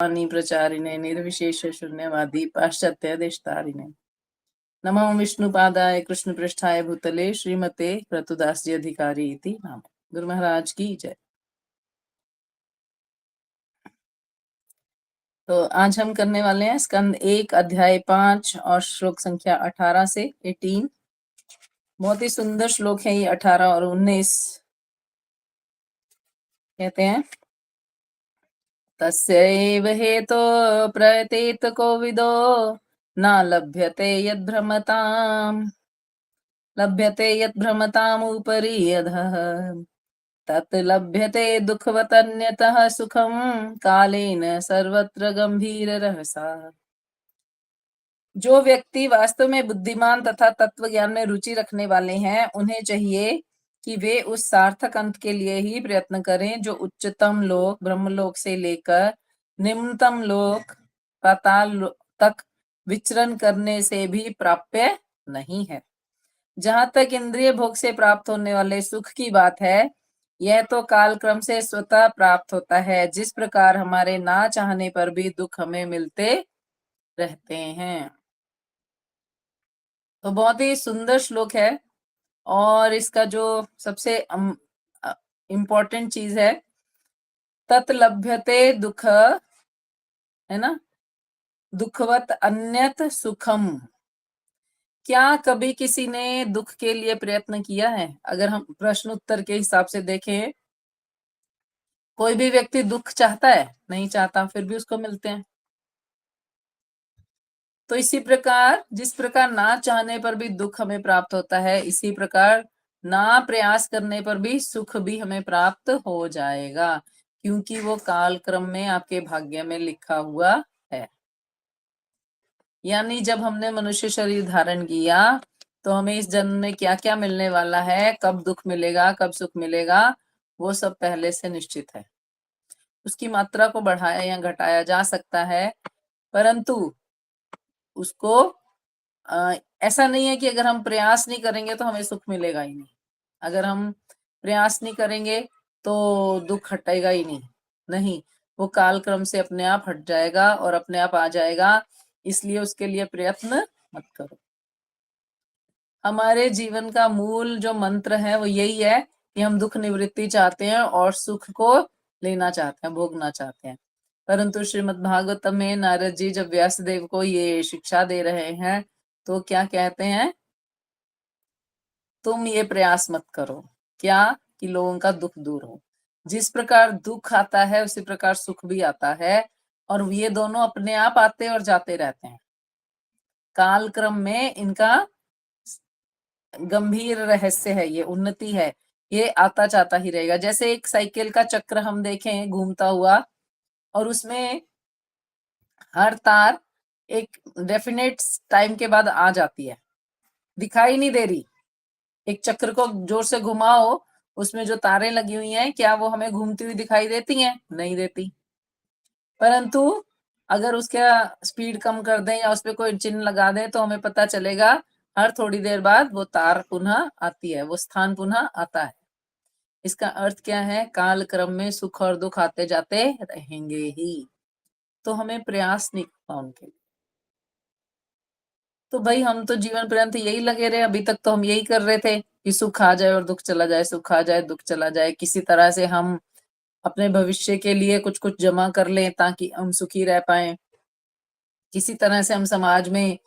वाणी प्रचारिणे निर्विशेष शून्यवादी पाश्चात्य देशतारिणे नमो विष्णुपादाय कृष्णपृष्ठाय भूतले श्रीमते क्रतुदास जी अधिकारी इति नाम। गुरु महाराज की जय। तो आज हम करने वाले हैं स्कंद 1 अध्याय 5 और श्लोक संख्या 18 से 18। बहुत ही सुंदर श्लोक है ये 18 और 19। कहते हैं तस्यैव हेतो प्रयतेत कोविदो न लभ्यते यद्भ्रमतामुपरि अधः तत् लभ्यते दुःखवतन्यतः सुखं कालेन सर्वत्र गंभीर रहसा। जो व्यक्ति वास्तव में बुद्धिमान तथा तत्व ज्ञान में रुचि रखने वाले हैं उन्हें चाहिए कि वे उस सार्थक अंत के लिए ही प्रयत्न करें जो उच्चतम लोक ब्रह्मलोक से लेकर निम्नतम लोक पाताल तक विचरण करने से भी प्राप्य नहीं है। जहां तक इंद्रिय भोग से प्राप्त होने वाले सुख की बात है, यह तो कालक्रम से स्वतः प्राप्त होता है, जिस प्रकार हमारे ना चाहने पर भी दुख हमें मिलते रहते हैं। तो बहुत ही सुंदर श्लोक है और इसका जो सबसे इम्पोर्टेंट चीज है तत् लभ्यते दुख, है ना, दुखवत अन्यत सुखम। क्या कभी किसी ने दुख के लिए प्रयत्न किया है? अगर हम प्रश्न उत्तर के हिसाब से देखें, कोई भी व्यक्ति दुख चाहता है? नहीं चाहता, फिर भी उसको मिलते हैं। तो इसी प्रकार जिस प्रकार ना चाहने पर भी दुख हमें प्राप्त होता है, इसी प्रकार ना प्रयास करने पर भी सुख भी हमें प्राप्त हो जाएगा, क्योंकि वो काल क्रम में आपके भाग्य में लिखा हुआ है। यानी जब हमने मनुष्य शरीर धारण किया तो हमें इस जन्म में क्या क्या मिलने वाला है, कब दुख मिलेगा, कब सुख मिलेगा, वो सब पहले से निश्चित है। उसकी मात्रा को बढ़ाया या घटाया जा सकता है, परंतु उसको ऐसा नहीं है कि अगर हम प्रयास नहीं करेंगे तो हमें सुख मिलेगा ही नहीं। अगर हम प्रयास नहीं करेंगे तो दुख हटेगा ही नहीं। नहीं, वो काल क्रम से अपने आप हट जाएगा और अपने आप आ जाएगा। इसलिए उसके लिए प्रयत्न मत करो। हमारे जीवन का मूल जो मंत्र है वो यही है कि हम दुख निवृत्ति चाहते हैं और सुख को लेना चाहते हैं, भोगना चाहते हैं। परंतु श्रीमद् भागवतम में नारद जी जब व्यासदेव को ये शिक्षा दे रहे हैं तो क्या कहते हैं? तुम ये प्रयास मत करो, क्या कि लोगों का दुख दूर हो। जिस प्रकार दुख आता है उसी प्रकार सुख भी आता है, और ये दोनों अपने आप आते और जाते रहते हैं। काल क्रम में इनका गंभीर रहस्य है, ये उन्नति है, ये आता जाता ही रहेगा। जैसे एक साइकिल का चक्र हम देखें घूमता हुआ, और उसमें हर तार एक डेफिनेट टाइम के बाद आ जाती है, दिखाई नहीं दे रही। एक चक्र को जोर से घुमाओ, उसमें जो तारें लगी हुई हैं, क्या वो हमें घूमती हुई दिखाई देती हैं? नहीं देती। परंतु अगर उसका स्पीड कम कर दें या उस पर कोई चिन्ह लगा दें तो हमें पता चलेगा हर थोड़ी देर बाद वो तार पुनः आती है, वो स्थान पुनः आता है। इसका अर्थ क्या है? काल क्रम में सुख और दुख आते जाते रहेंगे ही, तो हमें प्रयास नहीं करना उनके लिए। तो भाई हम तो जीवन पर्यंत यही लगे रहे, अभी तक तो हम यही कर रहे थे कि सुख आ जाए और दुख चला जाए, सुख आ जाए दुख चला जाए। किसी तरह से हम अपने भविष्य के लिए कुछ कुछ जमा कर लें ताकि हम सुखी रह पाए। किसी तरह से हम समाज में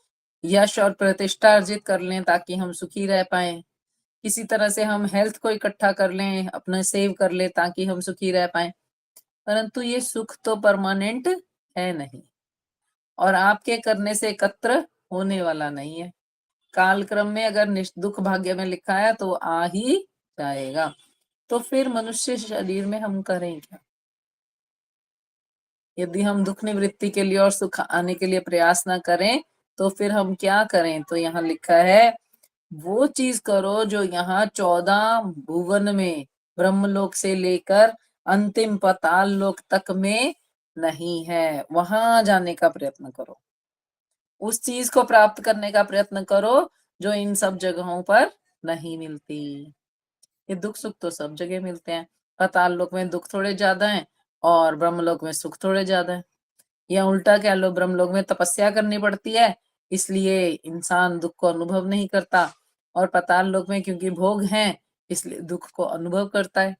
यश और प्रतिष्ठा अर्जित कर लें ताकि हम सुखी रह पाए। किसी तरह से हम हेल्थ को इकट्ठा कर लें, अपना सेव कर लें ताकि हम सुखी रह पाए। परंतु ये सुख तो परमानेंट है नहीं, और आपके करने से एकत्र होने वाला नहीं है। काल क्रम में अगर दुख भाग्य में लिखा है तो आ ही जाएगा। तो फिर मनुष्य शरीर में हम करें क्या? यदि हम दुख निवृत्ति के लिए और सुख आने के लिए प्रयास ना करें तो फिर हम क्या करें? तो यहाँ लिखा है वो चीज करो जो यहाँ 14 भुवन में ब्रह्मलोक से लेकर अंतिम पाताल लोक तक में नहीं है, वहां जाने का प्रयत्न करो। उस चीज को प्राप्त करने का प्रयत्न करो जो इन सब जगहों पर नहीं मिलती। ये दुख सुख तो सब जगह मिलते हैं। पाताल लोक में दुख थोड़े ज्यादा हैं और ब्रह्मलोक में सुख थोड़े ज्यादा है। या उल्टा कह लो, ब्रह्मलोक में तपस्या करनी पड़ती है, इसलिए इंसान दुख को अनुभव नहीं करता, और पाताल लोक में क्योंकि भोग हैं इसलिए दुख को अनुभव करता है।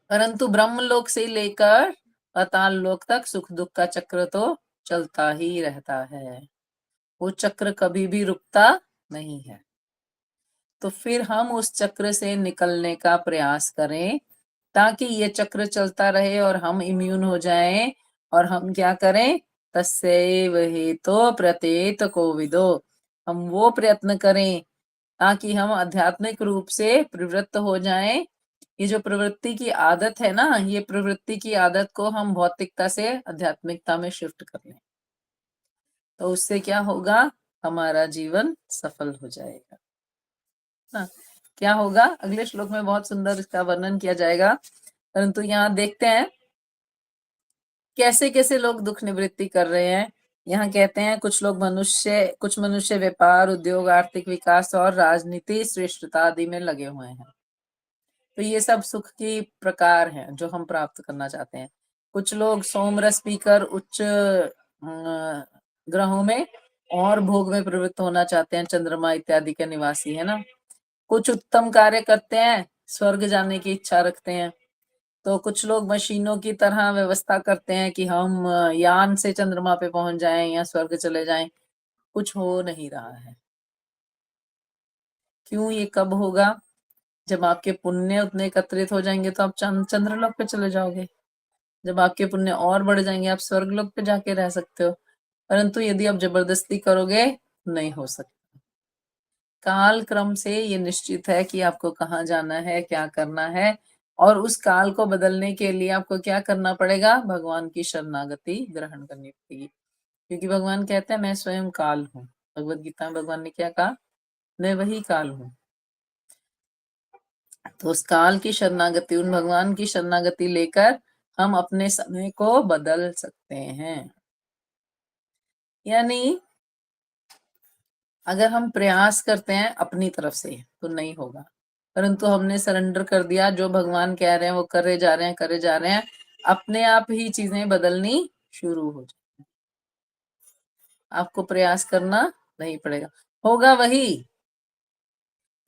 परंतु ब्रह्मलोक से लेकर पाताल लोक तक सुख दुख का चक्र तो चलता ही रहता है, वो चक्र कभी भी रुकता नहीं है। तो फिर हम उस चक्र से निकलने का प्रयास करें ताकि ये चक्र चलता रहे और हम इम्यून हो जाएं, और हम क्या करें, तस्यैव हेतो प्रत्येत कोविदो, हम वो प्रयत्न करें ताकि हम आध्यात्मिक रूप से प्रवृत्त हो जाएं। ये जो प्रवृत्ति की आदत है ना, ये प्रवृत्ति की आदत को हम भौतिकता से आध्यात्मिकता में शिफ्ट कर लें, तो उससे क्या होगा, हमारा जीवन सफल हो जाएगा ना। क्या होगा, अगले श्लोक में बहुत सुंदर इसका वर्णन किया जाएगा, परंतु यहाँ देखते हैं कैसे कैसे लोग दुख निवृत्ति कर रहे हैं। यहाँ कहते हैं कुछ मनुष्य व्यापार, उद्योग, आर्थिक विकास और राजनीति श्रेष्ठता आदि में लगे हुए हैं। तो ये सब सुख की प्रकार हैं जो हम प्राप्त करना चाहते हैं। कुछ लोग सोमरस पीकर उच्च ग्रहों में और भोग में प्रवृत्त होना चाहते हैं, चंद्रमा इत्यादि के निवासी है ना। कुछ उत्तम कार्य करते हैं, स्वर्ग जाने की इच्छा रखते हैं। तो कुछ लोग मशीनों की तरह व्यवस्था करते हैं कि हम यान से चंद्रमा पे पहुंच जाएं या स्वर्ग चले जाएं। कुछ हो नहीं रहा है। क्यों? ये कब होगा? जब आपके पुण्य उतने एकत्रित हो जाएंगे तो आप चंद्रलोक पे चले जाओगे। जब आपके पुण्य और बढ़ जाएंगे आप स्वर्गलोक पे जाके रह सकते हो। परंतु यदि आप जबरदस्ती करोगे, नहीं हो सकता। काल क्रम से ये निश्चित है कि आपको कहाँ जाना है, क्या करना है, और उस काल को बदलने के लिए आपको क्या करना पड़ेगा, भगवान की शरणागति ग्रहण करनी पड़ेगी। क्योंकि भगवान कहते हैं मैं स्वयं काल हूँ। भगवत गीता में भगवान ने क्या कहा, मैं वही काल हूँ। तो उस काल की शरणागति, उन भगवान की शरणागति लेकर हम अपने समय को बदल सकते हैं। यानी अगर हम प्रयास करते हैं अपनी तरफ से तो नहीं होगा, परंतु हमने सरेंडर कर दिया, जो भगवान कह रहे हैं वो करे जा रहे हैं, करे जा रहे हैं, अपने आप ही चीजें बदलनी शुरू हो जाए। आपको प्रयास करना नहीं पड़ेगा, होगा वही,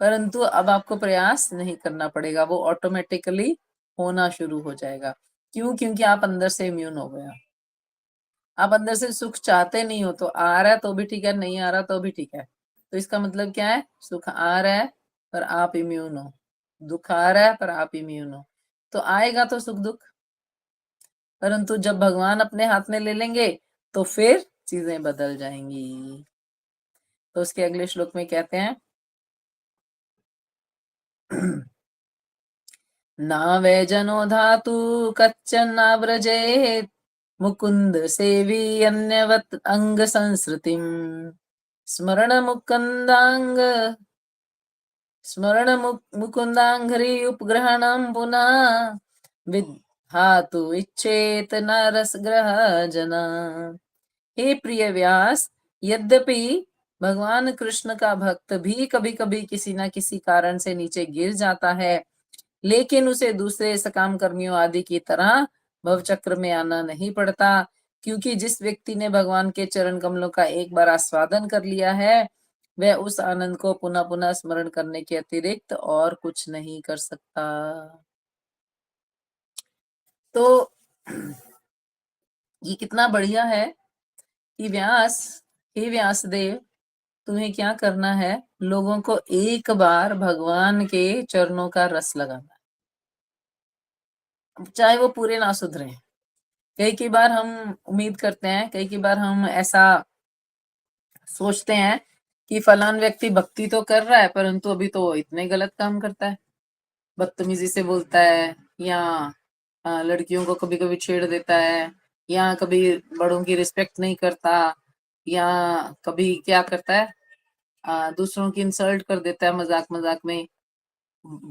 परंतु अब आपको प्रयास नहीं करना पड़ेगा, वो ऑटोमेटिकली होना शुरू हो जाएगा। क्यों? क्योंकि आप अंदर से इम्यून हो गया। आप अंदर से सुख चाहते नहीं हो, तो आ रहा है तो भी ठीक है, नहीं आ रहा तो भी ठीक है। तो इसका मतलब क्या है, सुख आ रहा है पर आप इम्यून हो, दुख आ रहा है पर आप इम्यून हो, तो आएगा तो सुख दुख। परंतु जब भगवान अपने हाथ में ले लेंगे तो फिर चीजें बदल जाएंगी। तो उसके अगले श्लोक में कहते हैं ना वै जनो धातु कच्चन्नाव्रजेत् मुकुंद सेवी अन्यवत अंग संसृतिम स्मरण मुकुंदांग स्मरण मुकुंदांघ्रि उपग्रहणं पुनः विधातु इच्छेत न रसग्रह जना। हे प्रिय व्यास, यद्यपि भगवान कृष्ण का भक्त भी कभी कभी किसी न किसी कारण से नीचे गिर जाता है, लेकिन उसे दूसरे सकाम कर्मियों आदि की तरह भवचक्र में आना नहीं पड़ता, क्योंकि जिस व्यक्ति ने भगवान के चरण कमलों का एक बार आस्वादन कर लिया है वह उस आनंद को पुनः पुनः स्मरण करने के अतिरिक्त और कुछ नहीं कर सकता। तो ये कितना बढ़िया है कि हे व्यासदेव, तुम्हें क्या करना है, लोगों को एक बार भगवान के चरणों का रस लगाना है, चाहे वो पूरे ना सुधरे। कई कई बार हम उम्मीद करते हैं, कई कई बार हम ऐसा सोचते हैं कि फलान व्यक्ति भक्ति तो कर रहा है परंतु अभी तो इतने गलत काम करता है, बदतमीजी से बोलता है, या लड़कियों को कभी कभी छेड़ देता है, या कभी बड़ों की रिस्पेक्ट नहीं करता, या कभी क्या करता है, दूसरों की इंसल्ट कर देता है मजाक मजाक में।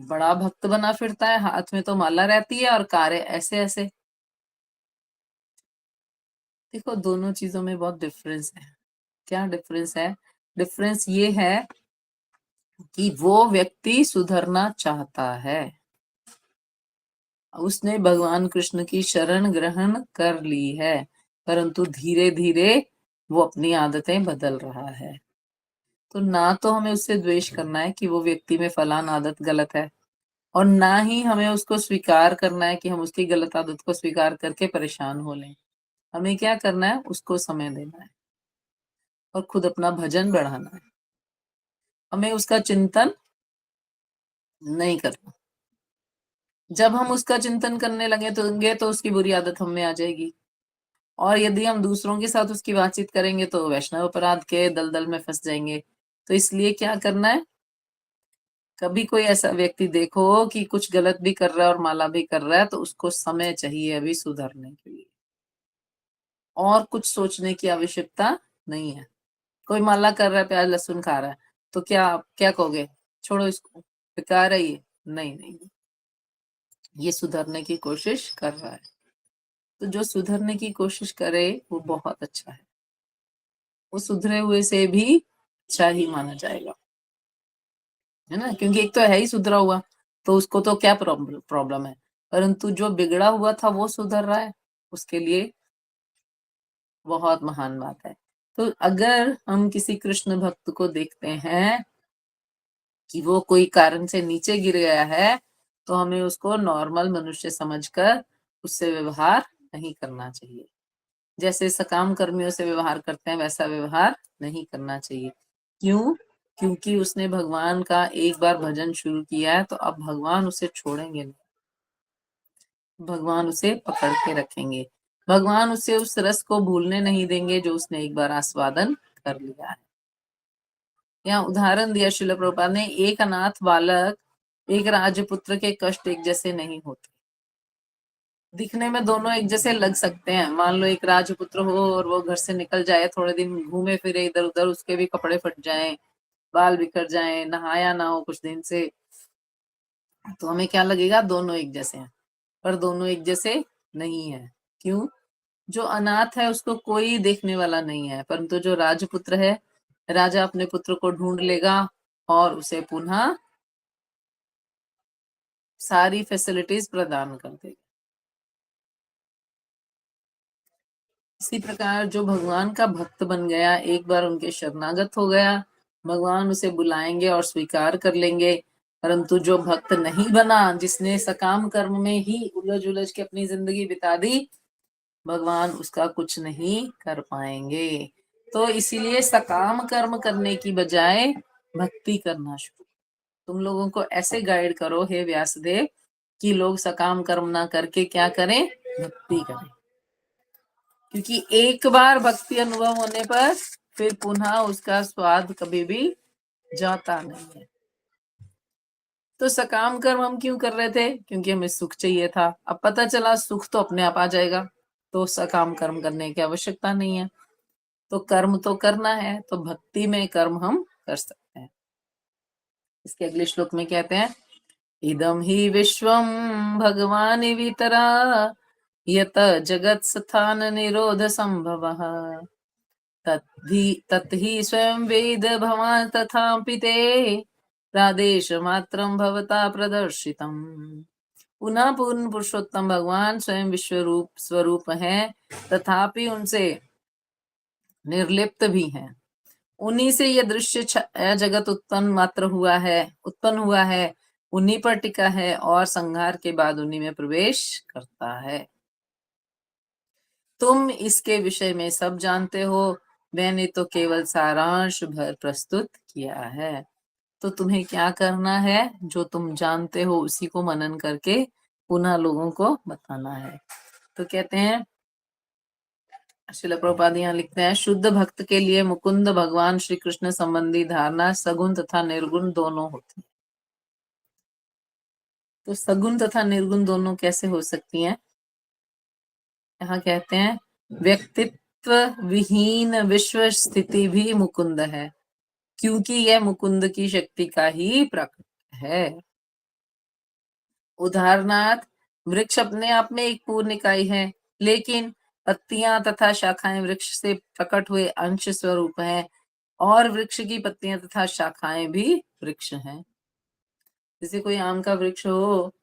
बड़ा भक्त बना फिरता है, हाथ में तो माला रहती है और कार्य ऐसे ऐसे। देखो दोनों चीजों में बहुत डिफरेंस है। क्या डिफरेंस है? डिफरेंस ये है कि वो व्यक्ति सुधरना चाहता है उसने भगवान कृष्ण की शरण ग्रहण कर ली है, परंतु धीरे धीरे वो अपनी आदतें बदल रहा है। तो ना तो हमें उससे द्वेष करना है कि वो व्यक्ति में फलाना आदत गलत है, और ना ही हमें उसको स्वीकार करना है कि हम उसकी गलत आदत को स्वीकार करके परेशान हो लें। हमें क्या करना है, उसको समय देना है और खुद अपना भजन बढ़ाना है। हमें उसका चिंतन नहीं करना। जब हम उसका चिंतन करने लगेंगे तो उसकी बुरी आदत हम में आ जाएगी, और यदि हम दूसरों के साथ उसकी बातचीत करेंगे तो वैष्णव अपराध के दलदल में फंस जाएंगे। तो इसलिए क्या करना है, कभी कोई ऐसा व्यक्ति देखो कि कुछ गलत भी कर रहा है और माला भी कर रहा है, तो उसको समय चाहिए अभी सुधरने के लिए, और कुछ सोचने की आवश्यकता नहीं है। कोई माला कर रहा है, प्याज लहसुन खा रहा है, तो क्या क्या कहोगे, छोड़ो इसको, बेकार है ये? नहीं नहीं, ये सुधरने की कोशिश कर रहा है। तो जो सुधरने की कोशिश करे वो बहुत अच्छा है, वो सुधरे हुए से भी अच्छा ही माना जाएगा, है ना, क्योंकि एक तो है ही सुधरा हुआ, तो उसको तो क्या प्रॉब्लम है। परंतु जो बिगड़ा हुआ था वो सुधर रहा है, उसके लिए बहुत महान बात है। तो अगर हम किसी कृष्ण भक्त को देखते हैं कि वो कोई कारण से नीचे गिर गया है, तो हमें उसको नॉर्मल मनुष्य समझकर उससे व्यवहार नहीं करना चाहिए। जैसे सकाम कर्मियों से व्यवहार करते हैं वैसा व्यवहार नहीं करना चाहिए। क्यों? क्योंकि उसने भगवान का एक बार भजन शुरू किया है, तो अब भगवान उसे छोड़ेंगे नहीं, भगवान उसे पकड़ के रखेंगे। भगवान उसे उस रस को भूलने नहीं देंगे जो उसने एक बार आस्वादन कर लिया है। यहाँ उदाहरण दिया शिल प्रभुपाद ने, एक अनाथ बालक एक राजपुत्र के कष्ट एक जैसे नहीं होते। दिखने में दोनों एक जैसे लग सकते हैं। मान लो एक राजपुत्र हो और वो घर से निकल जाए, थोड़े दिन घूमे फिरे इधर उधर, उसके भी कपड़े फट जाएं, बाल बिखर जाएं, नहाया ना हो कुछ दिन से, तो हमें क्या लगेगा, दोनों एक जैसे हैं। पर दोनों एक जैसे नहीं है। क्यों? जो अनाथ है उसको कोई देखने वाला नहीं है, परंतु जो राजपुत्र है, राजा अपने पुत्र को ढूंढ लेगा और उसे पुनः सारी फैसिलिटीज प्रदान कर देगा। इसी प्रकार जो भगवान का भक्त बन गया, एक बार उनके शरणागत हो गया, भगवान उसे बुलाएंगे और स्वीकार कर लेंगे। परंतु जो भक्त नहीं बना, जिसने सकाम कर्म में ही उलझ उलझ के अपनी जिंदगी बिता दी, भगवान उसका कुछ नहीं कर पाएंगे। तो इसीलिए सकाम कर्म करने की बजाय भक्ति करना शुरू। तुम लोगों को ऐसे गाइड करो हे व्यासदेव कि लोग सकाम कर्म ना करके क्या करें, भक्ति करें। क्योंकि एक बार भक्ति अनुभव होने पर फिर पुनः उसका स्वाद कभी भी जाता नहीं है। तो सकाम कर्म हम क्यों कर रहे थे? क्योंकि हमें सुख चाहिए था। अब पता चला सुख तो अपने आप आ जाएगा, तो सकाम कर्म करने की आवश्यकता नहीं है। तो कर्म तो करना है, तो भक्ति में कर्म हम कर सकते हैं। इसके अगले श्लोक में कहते हैं, इदम ही विश्वम भगवान वितरा यत जगत स्थान निरोध संभव तत्हि स्वयं वेद भवान् तथापि ते प्रादेश मात्रम भवता प्रदर्शितम। पुनः पूर्ण पुरुषोत्तम भगवान स्वयं विश्व रूप स्वरूप है, तथापि उनसे निर्लिप्त भी हैं। उन्हीं से यह दृश्य जगत उत्पन्न हुआ है, उन्हीं पर टिका है और संहार के बाद उन्हीं में प्रवेश करता है। तुम इसके विषय में सब जानते हो, मैंने तो केवल सारांश भर प्रस्तुत किया है। तो तुम्हें क्या करना है, जो तुम जानते हो उसी को मनन करके पुनः लोगों को बताना है। तो कहते हैं, श्रील प्रभुपाद यहाँ लिखते हैं, शुद्ध भक्त के लिए मुकुंद भगवान श्री कृष्ण संबंधी धारणा सगुण तथा निर्गुण दोनों होती है। तो सगुण तथा निर्गुण दोनों कैसे हो सकती हैं? यहाँ कहते हैं, व्यक्तित्व विहीन विश्व स्थिति भी मुकुंद है, क्योंकि यह मुकुंद की शक्ति का ही प्रकट है। उदाहरणार्थ, वृक्ष अपने आप में एक पूर्ण इकाई है, लेकिन पत्तियां तथा शाखाएं वृक्ष से प्रकट हुए अंश स्वरूप हैं, और वृक्ष की पत्तियां तथा शाखाएं भी वृक्ष हैं। जैसे कोई आम का वृक्ष हो,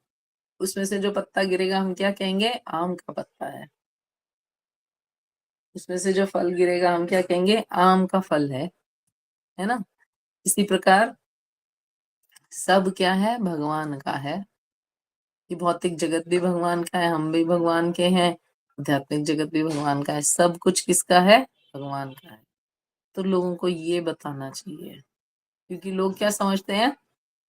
उसमें से जो पत्ता गिरेगा हम क्या कहेंगे? आम का पत्ता है। उसमें से जो फल गिरेगा हम क्या कहेंगे? आम का फल है ना? इसी प्रकार सब क्या है? भगवान का है। ये भौतिक जगत भी भगवान का है, हम भी भगवान के हैं, आध्यात्मिक जगत भी भगवान का है, सब कुछ किसका है? भगवान का है। तो लोगों को ये बताना चाहिए, क्योंकि लोग क्या समझते हैं?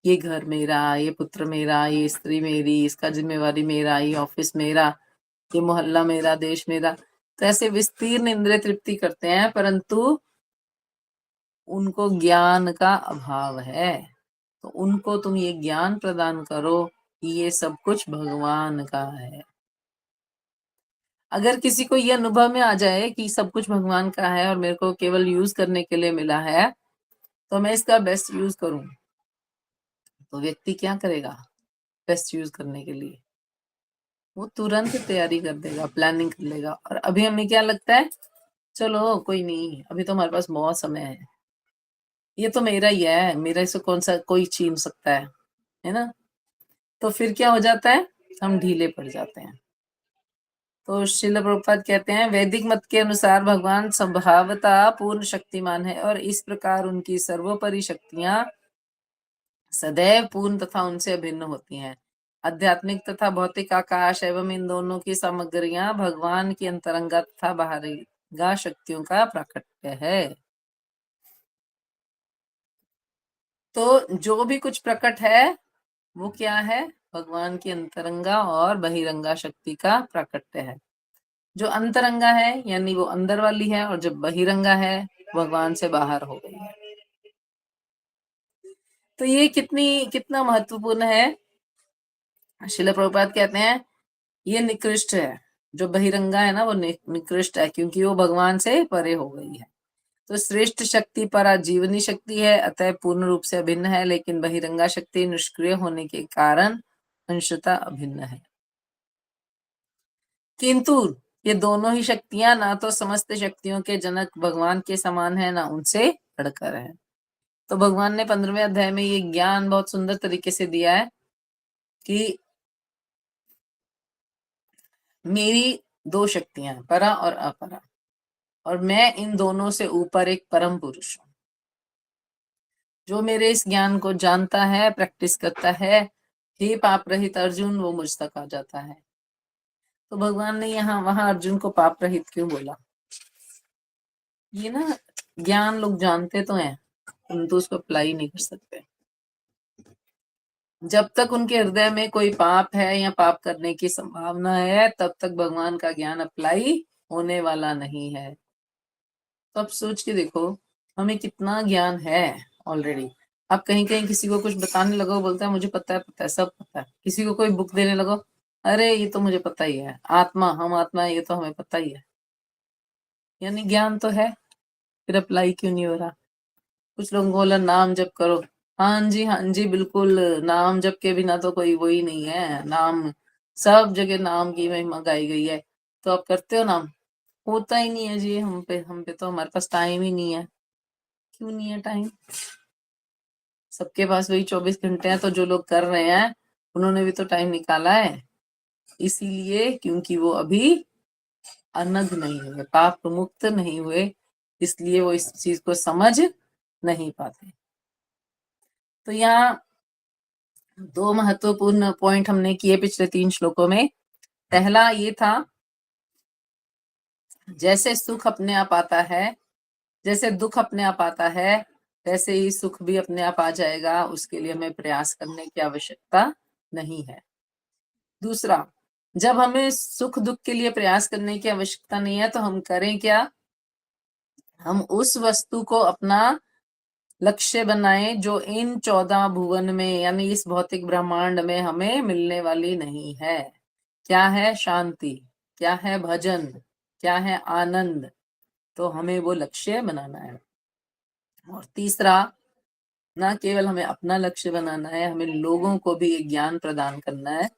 ये घर मेरा, ये पुत्र मेरा, ये स्त्री मेरी, इसका जिम्मेवारी मेरा, ये ऑफिस मेरा, ये मोहल्ला मेरा, देश मेरा। तो ऐसे विस्तीर्ण इंद्रिय तृप्ति करते हैं, परंतु उनको ज्ञान का अभाव है। तो उनको तुम ये ज्ञान प्रदान करो कि ये सब कुछ भगवान का है। अगर किसी को ये अनुभव में आ जाए कि सब कुछ भगवान का है और मेरे को केवल यूज करने के लिए मिला है, तो मैं इसका बेस्ट यूज करूं, तो व्यक्ति क्या करेगा? बेस्ट यूज करने के लिए वो तुरंत तैयारी कर देगा, प्लानिंग कर लेगा। और अभी हमें क्या लगता है? चलो कोई नहीं, अभी तो हमारे पास बहुत समय है, ये तो मेरा ही है, मेरा से कौन सा कोई छीन सकता है ना? तो फिर क्या हो जाता है? हम ढीले पड़ जाते हैं। तो श्रील प्रभुपाद कहते हैं, वैदिक मत के अनुसार भगवान संभावतः पूर्ण शक्तिमान है और इस प्रकार उनकी सर्वोपरि शक्तियां सदैव पूर्ण तथा उनसे अभिन्न होती हैं। आध्यात्मिक तथा भौतिक आकाश एवं इन दोनों की सामग्रियां भगवान की अंतरंगा तथा बाहरिगा शक्तियों का प्राकट्य है। तो जो भी कुछ प्रकट है वो क्या है? भगवान की अंतरंगा और बहिरंगा शक्ति का प्राकट्य है। जो अंतरंगा है यानी वो अंदर वाली है, और जब बहिरंगा है भगवान से बाहर हो गई है। तो ये कितना महत्वपूर्ण है। श्रील प्रभुपाद कहते हैं ये निकृष्ट है। जो बहिरंगा है ना वो निकृष्ट है, क्योंकि वो भगवान से परे हो गई है। तो श्रेष्ठ शक्ति पराजीवनी शक्ति है, अतः पूर्ण रूप से अभिन्न है, लेकिन बहिरंगा शक्ति निष्क्रिय होने के कारण अंशतः अभिन्न है। किंतु ये दोनों ही शक्तियां ना तो समस्त शक्तियों के जनक भगवान के समान है, ना उनसे बढ़कर है। तो भगवान ने 15वें अध्याय में ये ज्ञान बहुत सुंदर तरीके से दिया है कि मेरी दो शक्तियां, परा और अपरा, और मैं इन दोनों से ऊपर एक परम पुरुष हूँ। जो मेरे इस ज्ञान को जानता है, प्रैक्टिस करता है, हे पाप रहित अर्जुन, वो मुझ तक आ जाता है। तो भगवान ने यहाँ वहां अर्जुन को पाप रहित क्यों बोला? ये ना ज्ञान लोग जानते तो हैं, परंतु उसको अप्लाई नहीं कर सकते। जब तक उनके हृदय में कोई पाप है या पाप करने की संभावना है, तब तक भगवान का ज्ञान अप्लाई होने वाला नहीं है। तो अब सोच के देखो, हमें कितना ज्ञान है ऑलरेडी। आप कहीं कहीं किसी को कुछ बताने लगो, बोलता है मुझे पता है सब पता है। किसी को कोई बुक देने लगो, अरे ये तो मुझे पता ही है, आत्मा, हम आत्मा है, ये तो हमें पता ही है। यानी ज्ञान तो है, फिर अप्लाई क्यों नहीं हो रहा? कुछ लोगों को बोला नाम जप करो, हाँ जी बिल्कुल, नाम जप के बिना तो कोई वो ही नहीं है। नाम, सब जगह नाम की महिमा गाई गई है। तो आप करते हो नाम? होता ही नहीं है जी, हम पे तो हमारे पास टाइम ही नहीं है। क्यों नहीं है टाइम? सबके पास वही 24 घंटे हैं, तो जो लोग कर रहे हैं उन्होंने भी तो टाइम निकाला है। इसीलिए क्योंकि वो अभी अनग नहीं हुए, पाप मुक्त नहीं हुए, इसलिए वो इस चीज को समझ नहीं पाते। तो यहाँ दो महत्वपूर्ण पॉइंट हमने किए पिछले 3 श्लोकों में। पहला ये था, जैसे सुख अपने आप आता है, जैसे दुख अपने आप आता है, वैसे ही सुख भी अपने आप आ जाएगा, उसके लिए हमें प्रयास करने की आवश्यकता नहीं है। दूसरा, जब हमें सुख दुख के लिए प्रयास करने की आवश्यकता नहीं है, तो हम करें क्या? हम उस वस्तु को अपना लक्ष्य बनाएं जो इन 14 भुवन में यानी इस भौतिक ब्रह्मांड में हमें मिलने वाली नहीं है। क्या है? शांति। क्या है? भजन। क्या है? आनंद। तो हमें वो लक्ष्य बनाना है। और तीसरा, ना केवल हमें अपना लक्ष्य बनाना है, हमें लोगों को भी एक ज्ञान प्रदान करना है।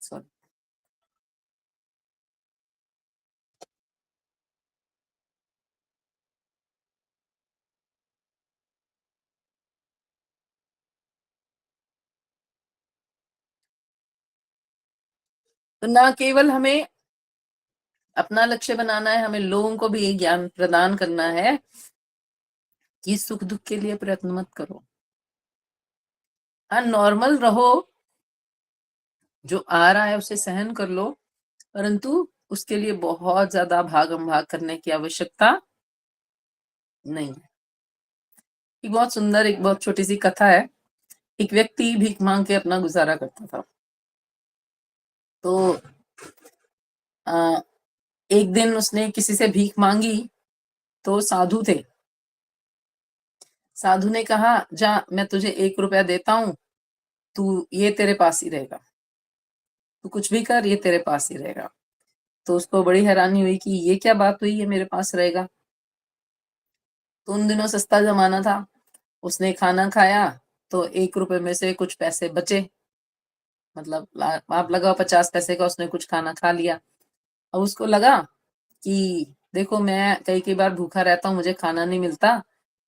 सॉरी। तो ना केवल हमें अपना लक्ष्य बनाना है, हमें लोगों को भी ये ज्ञान प्रदान करना है कि सुख दुख के लिए प्रयत्न मत करो। हाँ, नॉर्मल रहो, जो आ रहा है उसे सहन कर लो, परंतु उसके लिए बहुत ज्यादा भागम भाग करने की आवश्यकता नहीं है। एक बहुत सुंदर, एक बहुत छोटी सी कथा है। एक व्यक्ति भीख मांग के अपना गुजारा करता था। तो आ, एक दिन उसने किसी से भीख मांगी, तो साधु थे। साधु ने कहा, जा मैं तुझे 1 रुपया देता हूं, तू ये तेरे पास ही रहेगा, तू कुछ भी कर, ये तेरे पास ही रहेगा। तो उसको बड़ी हैरानी हुई कि ये क्या बात हुई, ये मेरे पास रहेगा। तो उन दिनों सस्ता जमाना था, उसने खाना खाया, तो 1 रुपए में से कुछ पैसे बचे, मतलब आप लगाओ 50 पैसे का, उसने कुछ खाना खा लिया। अब उसको लगा कि देखो, मैं कई कई बार भूखा रहता हूँ, मुझे खाना नहीं मिलता,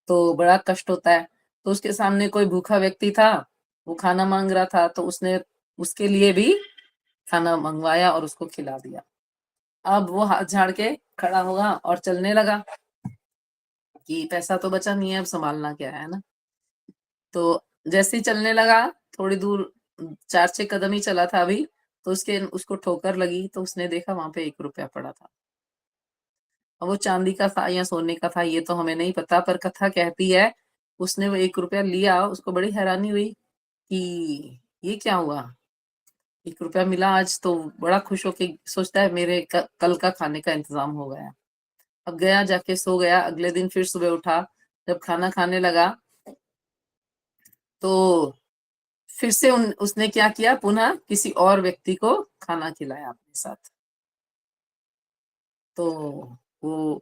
तो बड़ा कष्ट होता है। तो उसके सामने कोई भूखा व्यक्ति था, वो खाना मांग रहा था, तो उसने उसके लिए भी खाना मंगवाया और उसको खिला दिया। अब वो हाथ झाड़ के खड़ा होगा और चलने लगा कि पैसा तो बचा नहीं है, अब संभालना क्या है ना। तो जैसे ही चलने लगा, थोड़ी दूर, 4-6 कदम ही चला था अभी, तो उसको ठोकर लगी, तो उसने देखा वहां पे 1 रुपया पड़ा था। अब वो चांदी का था या सोने का था, ये तो हमें नहीं पता, पर कथा कहती है उसने वो 1 रुपया लिया। उसको बड़ी हैरानी हुई कि ये क्या हुआ, 1 रुपया मिला आज, तो बड़ा खुश होके सोचता है मेरे कल का खाने का इंतजाम हो गया। अब गया, जाके सो गया। अगले दिन फिर सुबह उठा, जब खाना खाने लगा, तो फिर से उसने क्या किया, पुनः किसी और व्यक्ति को खाना खिलाया अपने साथ। तो वो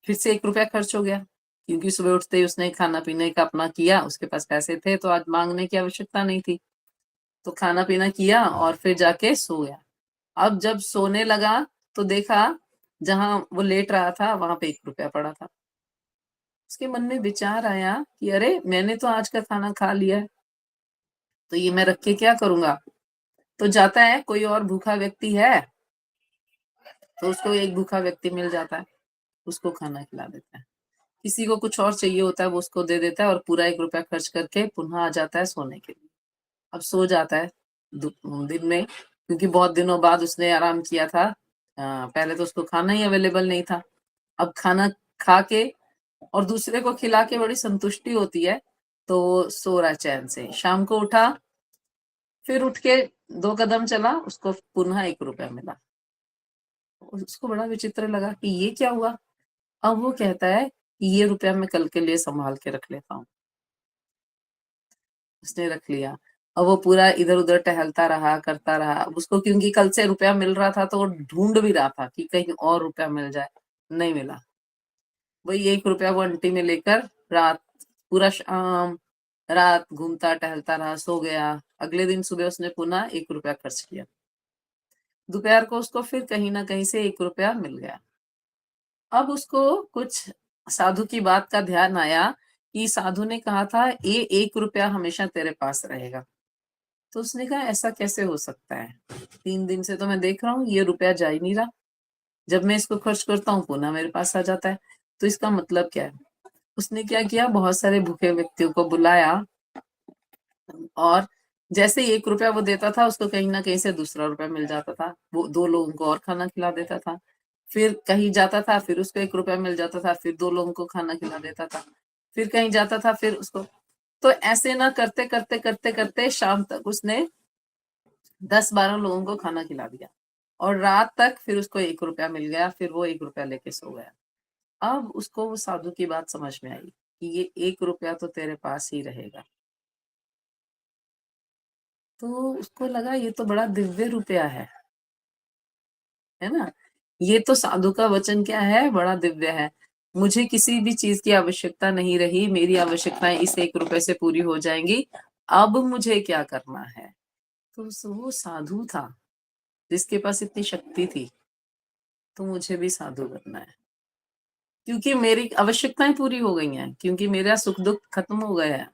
फिर से 1 रुपया खर्च हो गया, क्योंकि सुबह उठते ही उसने खाना पीने का अपना किया, उसके पास पैसे थे, तो आज मांगने की आवश्यकता नहीं थी। तो खाना पीना किया और फिर जाके सो गया। अब जब सोने लगा, तो देखा जहां वो लेट रहा था वहां पे 1 रुपया पड़ा था। उसके मन में विचार आया कि अरे, मैंने तो आज का खाना खा लिया है, तो ये मैं रख के क्या करूंगा। तो जाता है, कोई और भूखा व्यक्ति है, तो उसको एक भूखा व्यक्ति मिल जाता है, उसको खाना खिला देता है। किसी को कुछ और चाहिए होता है, वो उसको दे देता है, और पूरा 1 रुपया खर्च करके पुनः आ जाता है सोने के लिए। अब सो जाता है दिन में, क्योंकि बहुत दिनों बाद उसने आराम किया था। पहले तो उसको खाना ही अवेलेबल नहीं था। अब खाना खा के और दूसरे को खिला के बड़ी संतुष्टि होती है, तो वो सो रहा चैन से। शाम को उठा, फिर उठ के 2 कदम चला, उसको पुनः 1 रुपया मिला। उसको बड़ा विचित्र लगा कि ये क्या हुआ। अब वो कहता है कि ये रुपया मैं कल के लिए संभाल के रख लेता हूँ। उसने रख लिया। अब वो पूरा इधर उधर टहलता रहा, करता रहा। अब उसको क्योंकि कल से रुपया मिल रहा था, तो वो ढूंढ भी रहा था कि कहीं और रुपया मिल जाए। नहीं मिला। वही 1 रुपया वो अंटी में लेकर रात, पूरा शाम रात घूमता टहलता रहा, सो गया। अगले दिन सुबह उसने पुनः 1 रुपया खर्च किया। दोपहर को उसको फिर कहीं ना कहीं से 1 रुपया मिल गया। अब उसको कुछ साधु की बात का ध्यान आया कि साधु ने कहा था ये 1 रुपया हमेशा तेरे पास रहेगा। तो उसने कहा ऐसा कैसे हो सकता है, 3 दिन से तो मैं देख रहा हूँ ये रुपया जा ही नहीं रहा, जब मैं इसको खर्च करता हूँ पुनः मेरे पास आ जाता है। तो इसका मतलब क्या है। उसने क्या किया, बहुत सारे भूखे व्यक्तियों को बुलाया, और जैसे ही 1 रुपया वो देता था, उसको कहीं ना कहीं से दूसरा रुपया मिल जाता था। वो 2 लोगों को और खाना खिला देता था। फिर कहीं जाता था, फिर उसको 1 रुपया मिल जाता था, फिर 2 लोगों को खाना खिला देता था। फिर कहीं जाता था, फिर उसको, तो ऐसे ना करते करते करते करते शाम तक उसने 10-12 लोगों को खाना खिला दिया, और रात तक फिर उसको 1 रुपया मिल गया। फिर वो 1 रुपया लेके सो गया। अब उसको वो साधु की बात समझ में आई कि ये 1 रुपया तो तेरे पास ही रहेगा। तो उसको लगा ये तो बड़ा दिव्य रुपया है ना। ये तो साधु का वचन क्या है, बड़ा दिव्य है। मुझे किसी भी चीज की आवश्यकता नहीं रही, मेरी आवश्यकताएं इस 1 रुपए से पूरी हो जाएंगी। अब मुझे क्या करना है। तो वो साधु था जिसके पास इतनी शक्ति थी। तो मुझे भी साधु बनना है, क्योंकि मेरी आवश्यकताएं पूरी हो गई हैं, क्योंकि मेरा सुख दुख खत्म हो गया है।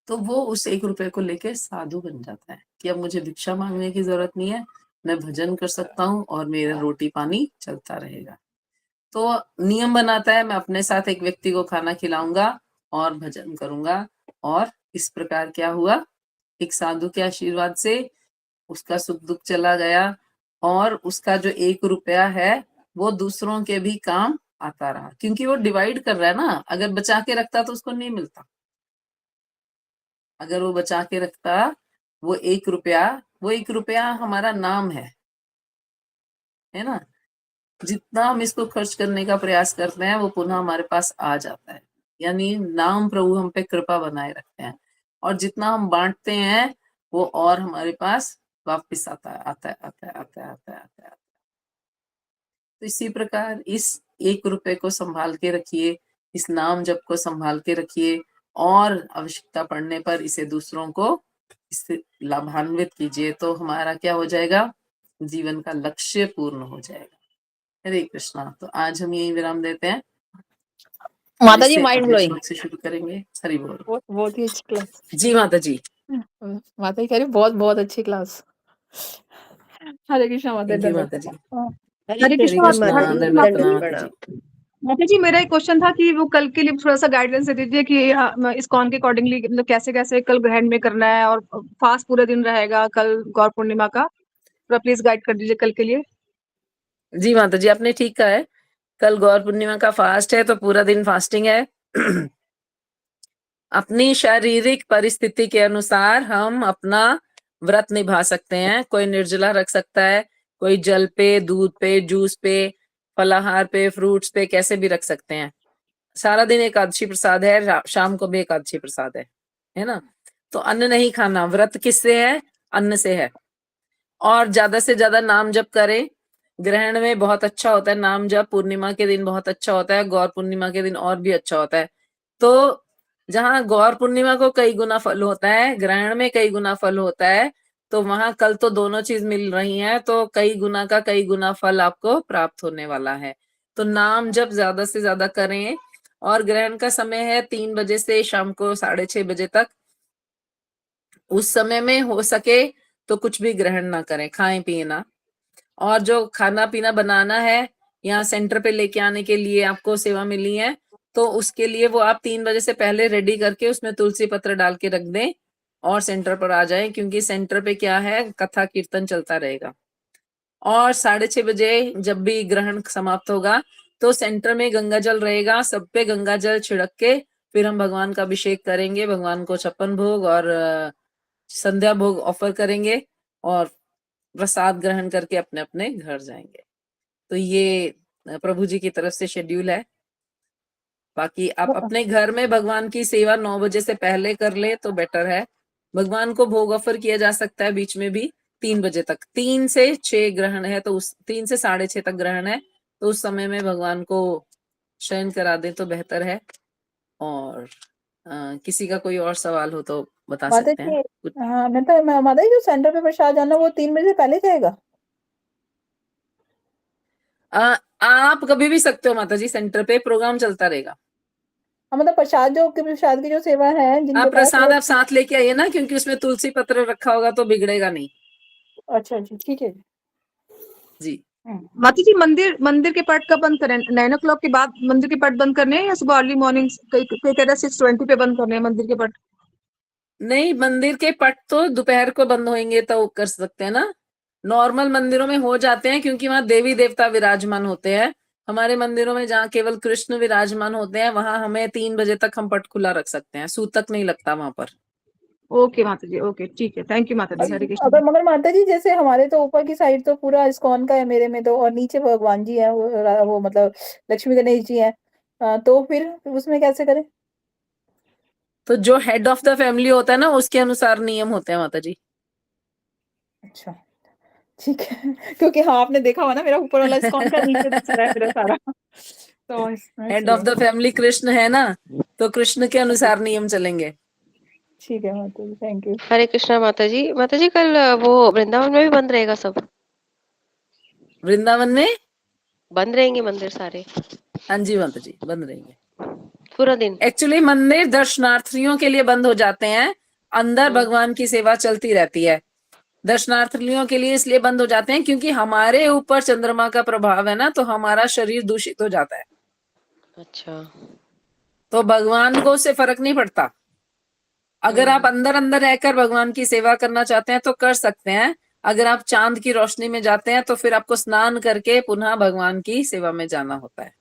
तो वो उस 1 रुपए को लेके साधु बन जाता है। कि अब मुझे भिक्षा मांगने की जरूरत नहीं है, मैं भजन कर सकता हूँ और मेरा रोटी पानी चलता रहेगा। तो नियम बनाता है, मैं अपने साथ एक व्यक्ति को खाना खिलाऊंगा और भजन करूंगा। और इस प्रकार क्या हुआ, एक साधु के आशीर्वाद से उसका सुख दुख चला गया और उसका जो 1 रुपया है वो दूसरों के भी काम आता रहा, क्योंकि वो डिवाइड कर रहा है ना। अगर बचा के रखता तो उसको नहीं मिलता। अगर वो बचा के रखता वो 1 रुपया हमारा नाम है ना। जितना हम इसको खर्च करने का प्रयास करते हैं वो पुनः हमारे पास आ जाता है, यानी नाम प्रभु हम पे कृपा बनाए रखते हैं। और जितना हम बांटते हैं वो और हमारे पास वापस आता है आता है आता है आता है आता है आता है। तो इसी प्रकार इस 1 रुपए को संभाल के रखिए, इस नाम जप को संभाल के रखिए और आवश्यकता पड़ने पर इसे दूसरों को इससे लाभान्वित कीजिए, तो हमारा क्या हो जाएगा, जीवन का लक्ष्य पूर्ण हो जाएगा। हरे कृष्णा। तो आज हम यही विराम देते हैं। माता जी माइंड ब्लोइंग से शुरू करेंगे। हरि बोल। बहुत ही अच्छी क्लास। जी माता जी। माता जी कह रही बहुत बहुत अच्छी क्लास। हरे कृष्णा माता जी। माता जी। हरे कृष्णा माता जी। माता जी मेरा एक क्वेश्चन था कि वो कल के लिए थोड़ा सा गाइडेंस दे दीजिए कि इस्कॉन के अकॉर्डिंगली मतलब कैसे कैसे कल ग्रहण में करना है और फास्ट पूरे दिन रहेगा कल गौर पूर्णिमा का, थोड़ा प्लीज गाइड कर दीजिए कल के लिए। जी माता जी, आपने ठीक कहा है, कल गौर पूर्णिमा का फास्ट है तो पूरा दिन फास्टिंग है। अपनी शारीरिक परिस्थिति के अनुसार हम अपना व्रत निभा सकते हैं। कोई निर्जला रख सकता है, कोई जल पे, दूध पे, जूस पे, फलाहार पे, फ्रूट्स पे, कैसे भी रख सकते हैं। सारा दिन एकादशी प्रसाद है, शाम को भी एकादशी प्रसाद है ना। तो अन्न नहीं खाना। व्रत किससे है, अन्न से है। और ज्यादा से ज्यादा नाम जप करें। ग्रहण में बहुत अच्छा होता है नाम जप, पूर्णिमा के दिन बहुत अच्छा होता है, गौर पूर्णिमा के दिन और भी अच्छा होता है। तो जहां गौर पूर्णिमा को कई गुना फल होता है, ग्रहण में कई गुना फल होता है, तो वहां कल तो दोनों चीज मिल रही है, तो कई गुना का कई गुना फल आपको प्राप्त होने वाला है। तो नाम जप ज्यादा से ज्यादा करें। और ग्रहण का समय है 3 बजे से शाम को 6:30 बजे तक। उस समय में हो सके तो कुछ भी ग्रहण ना करें, खाएं पिए ना। और जो खाना पीना बनाना है, यहाँ सेंटर पे लेके आने के लिए आपको सेवा मिली है, तो उसके लिए वो आप 3 बजे से पहले रेडी करके उसमें तुलसी पत्र डाल के रख दें और सेंटर पर आ जाएं, क्योंकि सेंटर पे क्या है, कथा कीर्तन चलता रहेगा। और 6:30 बजे जब भी ग्रहण समाप्त होगा तो सेंटर में गंगा जल रहेगा, सब पे गंगा जल छिड़क के फिर हम भगवान का अभिषेक करेंगे, भगवान को 56 भोग और संध्या भोग ऑफर करेंगे और प्रसाद ग्रहण करके अपने अपने घर जाएंगे। तो ये प्रभु जी की तरफ से शेड्यूल है। बाकी आप अपने घर में भगवान की सेवा 9 बजे से पहले कर ले तो बेटर है। भगवान को भोग ऑफर किया जा सकता है बीच में भी 3 बजे तक। 3 से 6 ग्रहण है, तो उस 3 से 6:30 तक ग्रहण है, तो उस समय में भगवान को शयन करा दे तो बेहतर है। और किसी का कोई और सवाल हो तो बता माता सकते हैं। जी हाँ मैं तो माता जी जो सेंटर पे प्रसाद जाना वो 3 बजे से पहले जाएगा। आप कभी भी सकते हो माता जी, सेंटर पे प्रोग्राम चलता रहेगा। हाँ मतलब प्रसाद की जो सेवा है जिनके आप पास प्रसाद आप साथ लेके आइए ना, क्योंकि उसमें तुलसी पत्र रखा होगा तो बिगड़ेगा नहीं। अच्छा जी ठीक है जी। माता जी मंदिर के पट कब बंद करें, 9 o'clock के बाद मंदिर के पट बंद करने हैं या सुबह अर्ली मॉर्निंग, कोई कह रहा है 6:20 पे बंद करने हैं मंदिर के पट? नहीं, मंदिर के पट तो दोपहर को बंद होंगे तो कर सकते हैं ना। नॉर्मल मंदिरों में हो जाते हैं क्योंकि वहां देवी देवता विराजमान होते हैं। हमारे मंदिरों में जहाँ केवल कृष्ण विराजमान होते हैं वहां हमें 3 बजे तक हम पट खुला रख सकते हैं, सूतक नहीं लगता वहां पर। ओके माता जी, ओके ठीक है, थैंक यू माता जी। हरे कृष्ण। अगर मगर माता जी जैसे हमारे तो ऊपर की साइड तो पूरा इस्कॉन का है मेरे में तो, और नीचे भगवान जी है वो मतलब लक्ष्मी गणेश जी है, तो फिर उसमें कैसे करें? तो जो हेड ऑफ द फैमिली होता है ना उसके अनुसार नियम होते हैं माता जी। अच्छा ठीक है क्योंकि हाँ आपने देखा हुआ ना मेरा ऊपर वाला इस्कॉन का, नीचे दूसरा है मेरा सारा तो head of the family Krishna है ना, तो कृष्ण के अनुसार नियम चलेंगे। ठीक है माता जी, थैंक यू। हरे कृष्णा माता जी। माता जी कल वो वृंदावन में भी बंद रहेगा सब? वृंदावन में बंद रहेंगे मंदिर सारे? हाँ जी माता जी, बंद रहेंगे पूरा दिन? एक्चुअली मंदिर दर्शनार्थियों के लिए बंद हो जाते हैं, अंदर भगवान की सेवा चलती रहती है। दर्शनार्थियों के लिए इसलिए बंद हो जाते हैं क्योंकि हमारे ऊपर चंद्रमा का प्रभाव है ना, तो हमारा शरीर दूषित हो जाता है। अच्छा। तो भगवान को उससे फर्क नहीं पड़ता। अगर आप अंदर अंदर रहकर भगवान की सेवा करना चाहते हैं तो कर सकते हैं। अगर आप चांद की रोशनी में जाते हैं तो फिर आपको स्नान करके पुनः भगवान की सेवा में जाना होता है।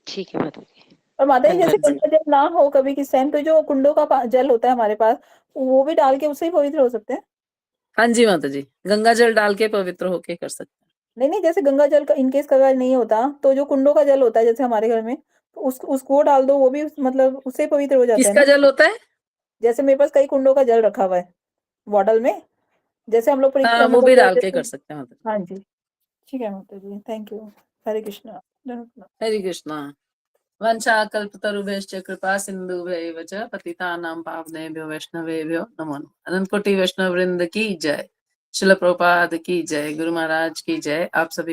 ठीक है माता जी। और माता जी हाँ जैसे जी। गंगा जल ना हो कभी किस टाइम, तो जो कुंडों का जल होता है हमारे पास, वो भी डाल के उससे ही पवित्र हो सकते हैं? हाँ जी माता जी, गंगा जल डाल के पवित्र होके कर सकते हैं। नहीं, नहीं, जैसे गंगा जल का इनकेस अगर नहीं होता, तो जो कुंडों का जल होता है जैसे हमारे घर में, तो उसको डाल दो, वो भी मतलब उससे पवित्र हो जाते हैं किसका ना? जल होता है? जैसे मेरे पास कई कुंडों का जल रखा हुआ है, बॉटल में, जैसे हम लोग हाँ, वो भी मतलब डाल के जैसे। कर सकते हैं माता जी। हाँ जी, ठीक है माता जी, थैंक यू। हरे कृष्णा। हरे कृष्णा। वंशाकल्पतरुभ्यश्च कृपा सिन्धुभ्यैव च पतितानां पावनेभ्यो वैष्णवेभ्यो नमो नमः। अनंत कोटि वैष्णव वृंद की जय। श्रील प्रभुपाद की जय। गुरु महाराज की जय। आप सभी